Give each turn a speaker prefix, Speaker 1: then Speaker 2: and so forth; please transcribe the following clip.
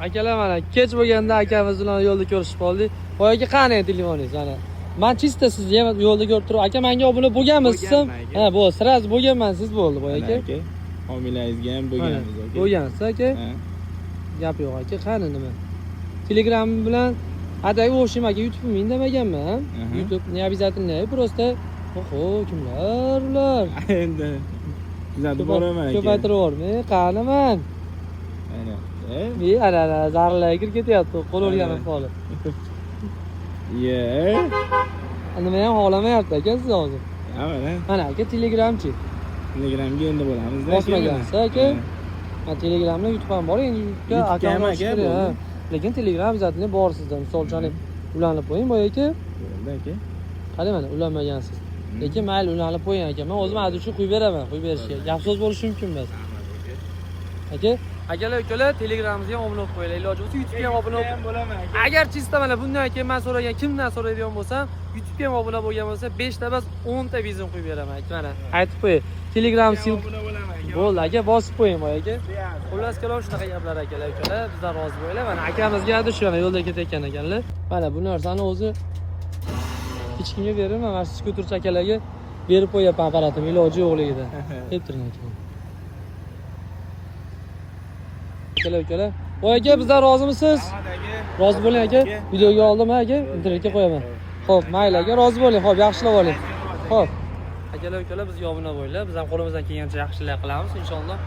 Speaker 1: Akalar mana kech bo'lganda akamiz bilan yo'lda ko'rishib qoldik. Boyaga qani telefoningiz mana. Men chista sizni ham yo'lda ko'rib turib, aka menga obuna bo'lganmisiz? Ha, bo'ldi. Siz bo'lganman, siz bo'ldi boyaga.
Speaker 2: Aka. Homilangizga ham bo'lganmiz aka.
Speaker 1: Bo'lgansiz aka? Gap yo'q aka, qani nima? Telegram bilan adagi o'shim aka YouTube'ni indamaganman. YouTube ne обязательно, просто oho, kimlar ular?
Speaker 2: Endi kuzatib boraman aka.
Speaker 1: Ko'paytirib yubormay, qanaman?
Speaker 2: Mana.
Speaker 1: Ana zarlar kirib ketyapti, qo'l o'rganib qolib.
Speaker 2: Ye.
Speaker 1: Nima ham xohlamayapti aka siz hozir.
Speaker 2: Ha, mana.
Speaker 1: Mana aka Telegramchi.
Speaker 2: Telegramga endi bo'lamiz-da.
Speaker 1: Bosmagansiz aka. Men Telegramda YouTube ham bor, endi YouTube'ga akkaunt ochib, lekin Telegram obязательно bor sizda. Misol uchun ulanib qo'ying boya aka.
Speaker 2: Bo'ldi aka.
Speaker 1: Qani mana ulanmagansiz. Lekin mayli ulanib qo'ying aka. Men o'zim adi uchun qo'yib beraman, qo'yib berishga. Gap so'z bo'lishi mumkin emas. Aka, akalar ukalar Telegramimizga ham obuna bo'lib qo'yinglar. Iloji bo'lsa YouTube'ga ham obuna
Speaker 2: bo'laman aka.
Speaker 1: Agar chista mana bundan keyin men so'ragan kimdan so'raydigan bo'lsam, YouTube'ga ham obuna bo'lgan bo'lsa 5 ta emas 10 ta bizim qo'yib beraman aka. Mana aytib qo'y. Telegram
Speaker 2: obuna bo'laman aka.
Speaker 1: bo'ldi aka, bosib qo'ying boy aka. Xullas kalom shunaqa gaplar akalar ukalar, bizdan rozi bo'linglar. Mana akamizga adi shu yana yo'lda ketayotgan ekanlar. Mana bu narsani o'zi hech kimga bermayman, mana shu skuterchi akalarga berib qo'yapman apparatim iloji yo'qligida. Deb turing aka. Akalar. Voy aka, bizdan rozimisiz? Rozi bo'ling aka. Videoga oldim aka, internetga qo'yaman. Xo'p, mayli aka, rozi bo'ling. Xo'p, yaxshilab oling. Xo'p. Akalar, biz yomina bo'ylar. Biz ham qo'limizdan kelgancha yaxshilik qilamiz inshaalloh.